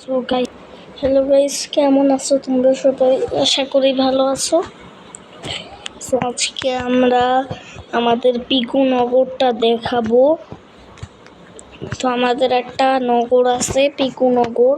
So guys, hello guys, কেমন আছো তোমরা সবাই? আশা করি ভালো আছো। সো আজকে আমরা আমাদের পিকু নগরটা দেখাবো। তো আমাদের একটা নগর আছে, পিকু নগর।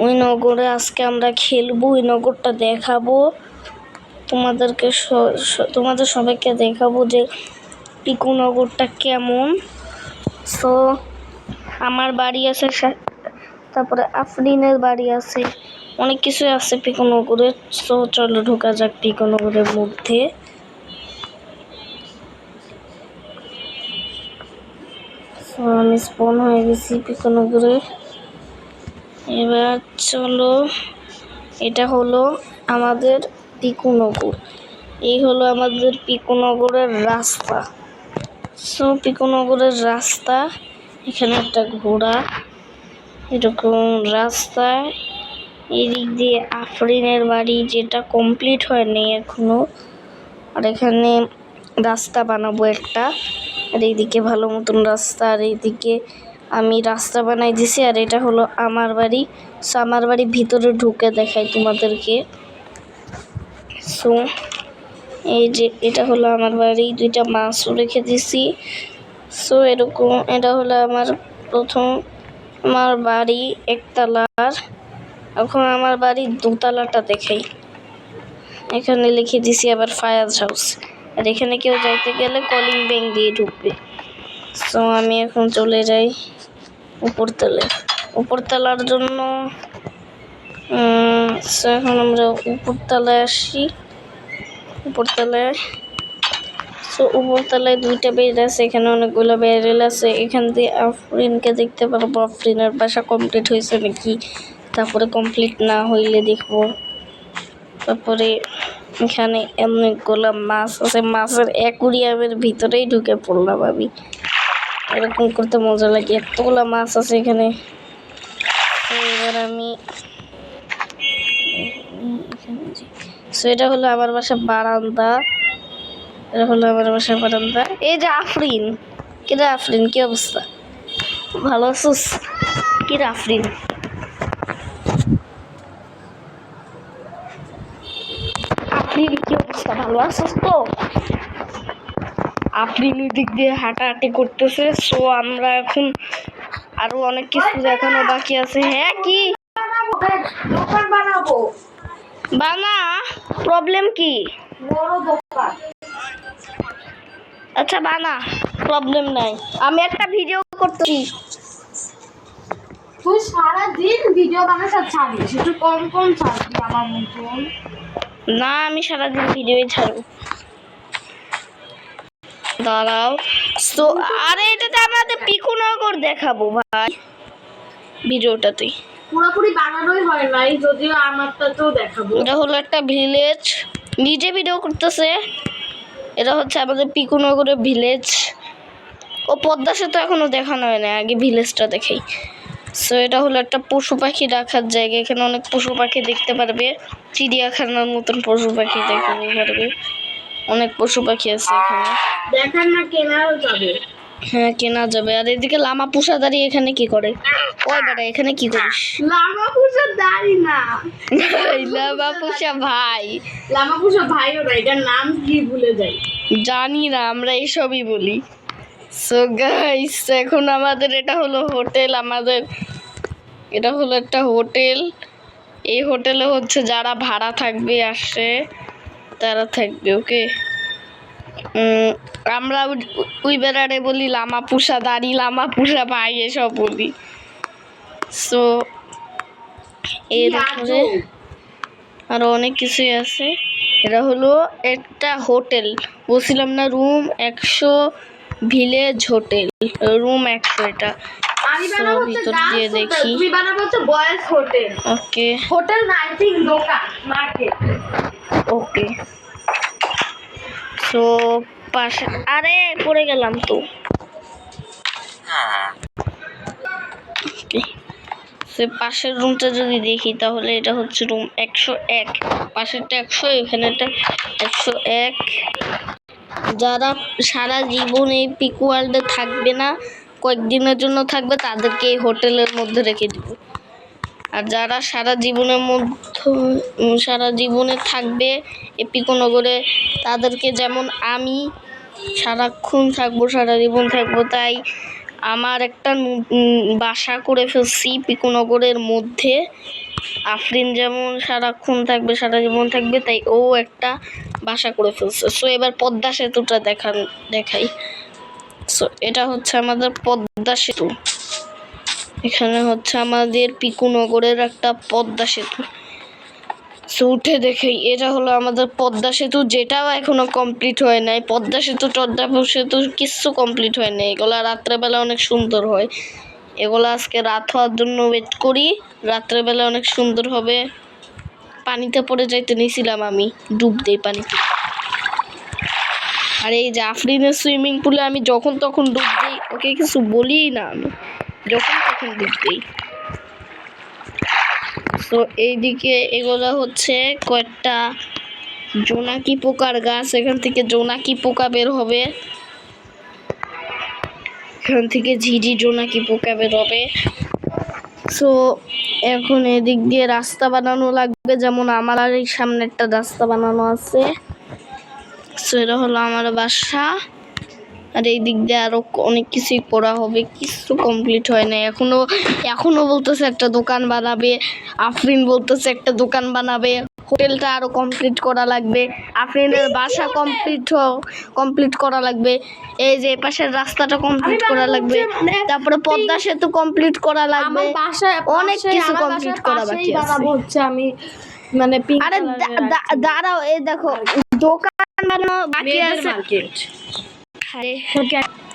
ওই নগরে আজকে আমরা খেলবো, ওই নগরটা দেখাবো তোমাদের সবাইকে দেখাবো যে পিকু নগরটা কেমন। সো আমার বাড়ি আছে, তারপরে আফরিনের বাড়ি আছে, অনেক কিছু আছে পিকু নগরে। সো চলো ঢোকা যাক পিকু নগরের মধ্যে। আমি স্পন হয়ে গেছি পিকু নগরে। এবার চলো, এটা হলো আমাদের পিকু নগর। এই হলো আমাদের পিকু নগরের রাস্তা। সো পিকু নগরের রাস্তা, এখানে একটা ঘোড়া, এরকম রাস্তায় এদিক দিয়ে আফরিনের বাড়ি, যেটা কমপ্লিট হয়নি এখনো। আর এখানে রাস্তা বানাবো একটা, আর এইদিকে ভালো মতন রাস্তা, আর এইদিকে আমি রাস্তা বানাই দিছি। আর এটা হলো আমার বাড়ি। সো আমার বাড়ির ভিতরে ঢুকে দেখাই তোমাদেরকে। সো এই যে এটা হলো আমার বাড়ি, দুইটা মাছও রেখে দিছি। সো এরকম, এটা হলো আমার বাড়ি একতলার। এখন আমার বাড়ির দোতলাটা দেখাই। এখানে লিখে দিছি আবার ফায়ার হাউস। আর এখানে কেউ যাইতে গেলে কলিং বেল দিয়ে ঢুকবে। সো আমি এখন চলে যাই উপরতলার জন্য। এখন আমরা উপরতলায় আসি। উপরতলায় দুইটা বেড আছে, এখানে অনেকগুলো ব্যারেল আছে। এখান দিয়ে আফরিনকে দেখতে পারবো আফরিনের বাসা কমপ্লিট হয়েছে নাকি, তারপরে কমপ্লিট না হইলে দেখবো। তারপরে এখানে অনেকগুলো মাছ আছে, মাছের অ্যাকুরিয়ামের ভিতরেই ঢুকে পড়লাম আমি। এরকম করতে মজা লাগে, এতগুলো মাছ আছে এখানে। এবার আমি এটা হলো আমার বাসার বারান্দা। এই যে আফরিন, আফরিন কি অবস্থা? ভালো আছিস? আফরিন কি অবস্থা? ভালো আছিস তো? আফরিন ওই দিক দিয়ে হাঁটাহাঁটি করতেছে। সো আমরা এখন আরো অনেক কিছু দেখানো বাকি আছে। হ্যাঁ, কি দোকান বানাবো? বানা, প্রবলেম কি? বড় দোকান। আচ্ছা বানা, প্রবলেম নাই। আমি একটা ভিডিও করতেছি। তুই সারাদিন ভিডিও বানাস আর ছাড়িস, একটু কম কম ছাড়বি আমার মতন। না, আমি সারাদিন ভিডিওই ছাড়ব। দাঁড়াও। তো আরে এটাতে আমাদের পিকু নগর দেখাবো ভাই, ভিডিওটাতে পুরোপুরি বানানোই হয় নাই, যদিও আমারটাতেও দেখাবো। এটা হলো একটা ভিলেজ, নিজে ভিডিও করতেছে। এটা হচ্ছে আমাদের পিকু নগরের ভিলেজ। ও পদ্মা সেতু এখনো দেখানো হয় না, আগে ভিলেজটা দেখাই। সো এটা হলো একটা পশু পাখি রাখার জায়গা, এখানে অনেক পশু পাখি দেখতে পারবে, চিড়িয়াখানার মতন পশু পাখি দেখতে পারবে। অনেক পশু পাখি আছে এখানে, দেখার না কেনাও যাবে। হ্যাঁ, কেনা যাবে। আর এদিকে লামা পুষাদারি এখানে কি করে? ওই বেটা, এখানে কি করিস? লামা পুষাদারি না, লামা পুষা ভাই, লামা পুষা ভাই ওরা, এটার নাম কি ভুলে যাই, জানি না, আমরা এইসবই বলি। সো গাইস, এখন আমাদের এটা হলো হোটেল। এটা হলো একটা হোটেল। এই হোটেলে হচ্ছে যারা ভাড়া থাকবে আসে তারা থাকবে। ওকে, আমরা ওই বেড়ারে বলি লামা পুষা দাড়ি, লামা পুষা ভাই, এসব বলি। সো এরপরে আরো অনেক কিছুই আছে। এটা হলো একটা হোটেল, বলছিলাম না, রুম 100 ভিলেজ হোটেল, রুম 100। এটা ভিতর দিয়ে দেখি। ওকে, হোটেল নাইটিং দোকান মার্কেট। ওকে, সো পাশে, আরে পড়ে গেলাম তো। সে পাশের রুমটা যদি দেখি, তাহলে এটা হচ্ছে রুম 101, পাশেরটা 100, এখানেটা 101। যারা সারা জীবন এই পিকু ওয়ার্ল্ডে থাকবে না, কয়েকদিনের জন্য থাকবে, তাদেরকে এই হোটেলের মধ্যে রেখে দিব। আর যারা সারা জীবনে থাকবে এই পিকুনগরে, তাদেরকে যেমন আমি সারাক্ষণ থাকবো, সারা জীবন থাকবো, তাই আমার একটা বাসা করে ফেলছি পিকুনগরের মধ্যে। আফরিন যেমন সারাক্ষণ থাকবে, সারা জীবন থাকবে, তাই ও একটা বাসা করে ফেলছে। সো এবার পদ্মা সেতুটা দেখাই। সো এটা হচ্ছে আমাদের পদ্মা সেতু। এখানে হচ্ছে আমাদের পিকুনগরের একটা পদ্মা সেতু। সো উঠে দেখি, এটা হলো আমাদের পদ্মা সেতু, যেটাও এখনো কমপ্লিট হয় নাই। পদ্মা সেতু কিচ্ছু কমপ্লিট হয় নাই। এগুলো রাত্রেবেলা অনেক সুন্দর হয়। এগুলো আজকে রাত হওয়ার জন্য ওয়েট করি, রাত্রেবেলা অনেক সুন্দর হবে। পানিতে পড়ে যাইতে নিয়েছিলাম আমি, ডুব দেই পানিতে। আর এই যে আফরিনের সুইমিং পুলে আমি যখন তখন ডুব দিই, ওকে কিছু বলি না, আমি যখন তখন ডুব দিই। তো এইদিকে এগুলো হচ্ছে কয়েকটা জোনাকি পোকার গাছ। এখান থেকে জোনাকি পোকা বের হবে, এখান থেকে ঝিঝি জোনাকি পোকা বের হবে। সো এখন এদিক দিয়ে রাস্তা বানানো লাগবে, যেমন আমার আর এই সামনে একটা রাস্তা বানানো আছে। সো এটা হলো আমার বাসা। আর এই দিক দিয়ে আরো অনেক কিছুই করা হবে, কিছু কমপ্লিট হয় না এখনো বলতেছে একটা দোকান বানাবে। আফরিন বলতেছে একটা দোকান বানাবে। হোটেলটা আরো কমপ্লিট করা লাগবে। আফরিনের বাসা কমপ্লিট করা লাগবে। এই যে পাশের রাস্তাটা কমপ্লিট করা লাগবে, তারপরে পদ্মা সেতু কমপ্লিট করা লাগবে। অনেক কিছু কমপ্লিট করা বাকি আছে। আমি মানে আরে দাঁড়াও, এই দেখো দোকান বানানো বাকি আছে।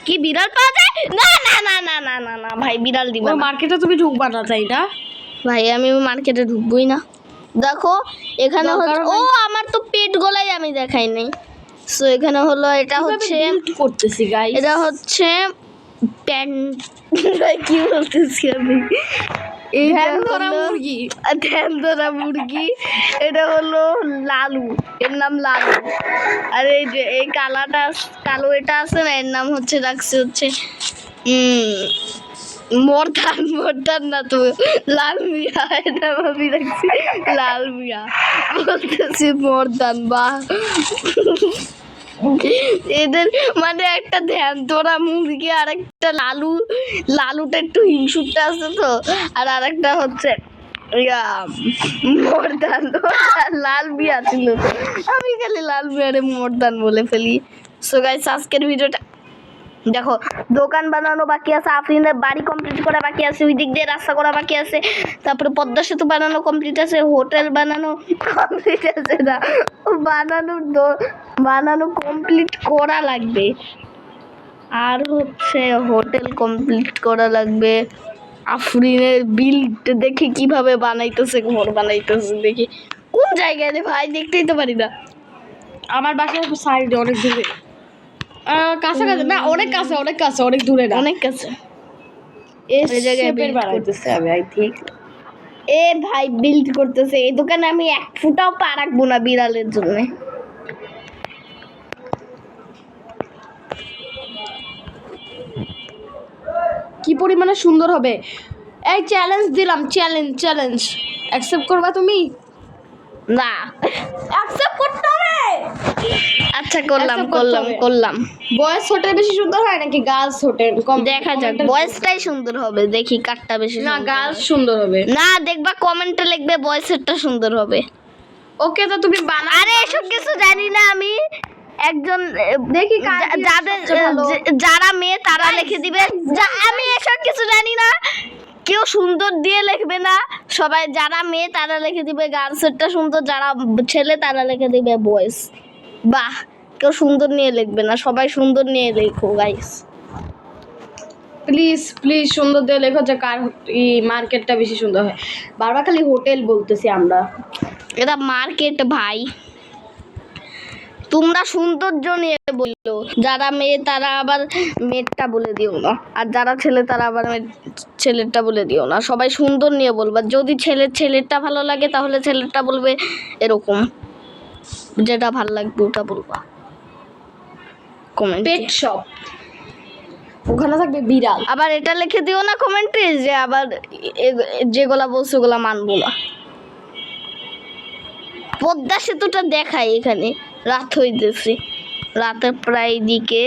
কি বিড়াল পাওয়া যায়? না না না না না না না ভাই, বিড়াল দিবা না। মার্কেটে তুমি ঢুকবা না, তাই না ভাই? আমি মার্কেটে ঢুকবই না। দেখো এখানে আমার তো পেট গলায় আমি দেখাই নাই। সো এখানে হলো এটা হচ্ছে করতেছি গাইস, এটা হচ্ছে কি বলতেছি আমি, ধ্যান ধরা মুরগি। এটা হলো লালু, এর নাম লালু। আর এই যে এই কালো এটা আছে না, এর নাম রাখছে হচ্ছে মর্দান না তো, লাল মিয়া। এটা ভাবি রাখছি লাল মিয়া, বলতেছি মর্দান। বা এদের মানে একটা ধ্যান ধরা মুরগি আর একটা লালুটা একটু হিংসুকটা আছে তো, আর একটা হচ্ছে মর্দান। লাল মিয়া ছিল, আমি খালি লাল মিয়ারে মর্দান বলে ফেলি। সো গাইস আজকের ভিডিওটা দেখো, দোকান বানানো বাকি আছে, আফরিনের বাড়ি কমপ্লিট করা বাকি আছে, ওই দিক দিয়ে রাস্তা করা বাকি আছে, তারপরে পদ্মা সেতু বানানো কমপ্লিট আছে, হোটেল বানানো কমপ্লিট আছে, না বানানো কমপ্লিট করা লাগবে। আর হচ্ছে হোটেল কমপ্লিট করা লাগবে। আফরিনের বিল্ড দেখি কিভাবে বানাইতেছে, ঘর বানাইতেছে দেখি কোন জায়গায় রে ভাই, দেখতেই তো পারি না। আমার বাসার সাইডে অনেক দূরে, কাছাকাছি না, অনেক কাছে অনেক দূরে না, অনেক কাছে। এই জায়গায় বিল্ড করতেছে আমি, আই থিংক। এ ভাই বিল্ড করতেছে এই দোকানে, আমি এক ফুটাও পা রাখবো না বিড়ালের জন্য। কি পরিমাণে সুন্দর হবে। এই চ্যালেঞ্জ দিলাম, চ্যালেঞ্জ অ্যাকসেপ্ট করবা তুমি? না, অ্যাকসেপ্ট করতে হবে। আচ্ছা করলাম। বয়েজ হোটেল বেশি সুন্দর হয় নাকি গার্লস হোটেল? দেখা যাক, বয়েজটাই সুন্দর হবে, দেখি কারটা বেশি। না, গার্লস সুন্দর হবে। না, দেখবা কমেন্টে লিখবে বয়েজেরটা সুন্দর হবে। ওকে, তো তুমি বানাও। আরে এসব কিছু জানি না আমি। একজন দেখি যারা মেয়ে তারা লিখে দিবে, আমি এসব কিছু জানি না। কেউ সুন্দর দিয়ে লিখবে না, সবাই যারা মেয়ে তারা লিখে দিবে গার্লসেরটা সুন্দর, যারা ছেলে তারা লিখে দিবে বয়েজ। বাহ, কেউ সুন্দর নিয়ে লিখবে না, সবাই সুন্দর নিয়ে লেখো গাইস। প্লিজ সুন্দর দিয়ে লেখো, যে কার মার্কেটটা বেশি সুন্দর হয়। বারবার খালি হোটেল বলতেছি আমরা, এটা মার্কেট ভাই। তোমরা সৌন্দর্য নিয়ে বললো, যারা মেয়ে তারা আবার মেয়েরটা বলে দিও না, আর যারা ছেলে তারা আবার ছেলেরটা বলে দিও না। সবাই সুন্দর নিয়ে বলবা। যদি ছেলেরটা ভালো লাগে তাহলে ছেলেরটা বলবে, এরকম যেটা ভালো লাগবে ওটা বলবা কমেন্ট। পেট শপ ওখানে থাকবে বিড়াল। আবার এটা লিখে দিও না কমেন্টে যে আবার যেগুলা বলছো ওগুলা মানবো না। পদ্মা সেতুটা দেখাই এখানে, রাত হইতেছে, রাতের প্রায় দিকে,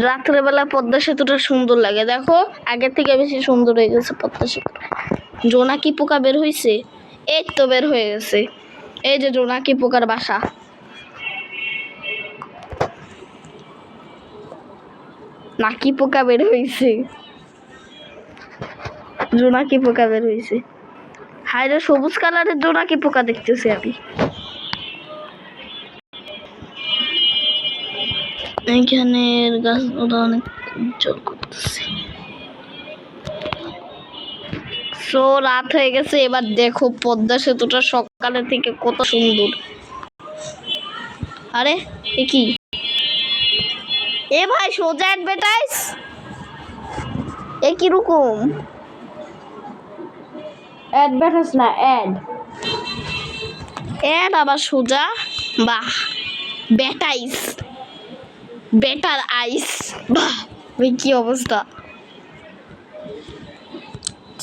রাত্রেবেলা পদ্মা সেতুটা সুন্দর লাগে। দেখো আগের থেকে বেশি সুন্দর হয়ে গেছে পদ্মা সেতু। জোনাকি পোকা বের হয়েছে, এই তো বের হয়ে গেছে, এই যে জোনাকি পোকার বাসা। নাকি পোকা বের হয়েছে, জোনাকি পোকা বের হয়েছে। হায় রে, সবুজ কালারের জোনাকি পোকা দেখতেছি আমি। এখানের গাছগুলো অনেক উজ্জ্বল করতেছে। সো রাত হয়ে গেছে, এবার দেখো পদ্মা সেতুটা সকালে থেকে কত সুন্দর। আরে এ কি, এ ভাই সোজা অ্যাডভার্টাইজ, এ কিরকম অ্যাডভার্টাইজ না, অ্যাড। অ্যাড আবার সোজা, বাহ। ব্যাটাইস, বেটার আইস, বাহ ভাই কি অবস্থা।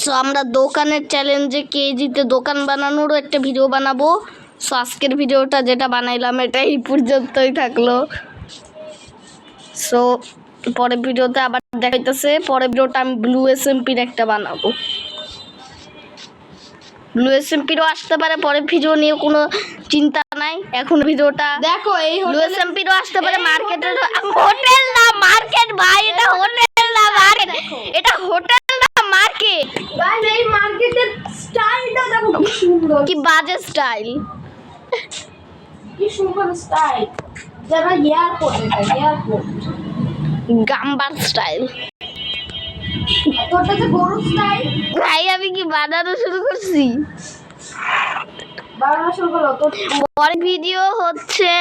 সো আমরা দোকানের চ্যালেঞ্জে কেজিতে দোকান বানানোরও একটা ভিডিও বানাবো। সো আজকের ভিডিওটা যেটা বানাইলাম এটা এই পর্যন্তই থাকলো। সো পরের ভিডিওতে আবার দেখাইতেছে, পরের ভিডিওটা আমি ব্লু এসএমপির একটা বানাবো। ব্লু এসএমপিরও আসতে পারে পরের ভিডিও নিয়ে, কোনো চিন্তা নাই। এখন ভিডিওটা দেখো এই ব্লু এসএমপিরও আসতে পারে। মার্কেটের হোটেল না মার্কেট ভাই, এটা হোটেল না মার্কেট, এটা হোটেল না মার্কেট। গাইস এই মার্কেটের স্টাইলটা দেখো কি সুন্দর, কি বাজে স্টাইল, কি সুন্দর স্টাইল, যারা এয়ারপোর্ট, এটা এয়ারপোর্ট গাম্বার স্টাইল। তোরটা যে গরু স্টাইল। ভাই আমি কি বানানো শুরু করছি। বাংলা শুরু করো তো। পরের ভিডিও হচ্ছে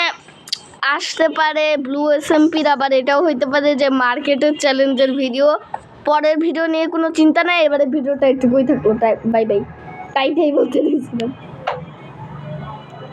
আসতে পারে ব্লু এসএমপির, আবার এটাও হইতে পারে যে মার্কেটের চ্যালেঞ্জের ভিডিও। পরের ভিডিও নিয়ে কোনো চিন্তা নাই। এবারে ভিডিওটা একটুকুই থাকলো, তাই বাই বাই, তাইটাই বলতে দিয়েছিলাম।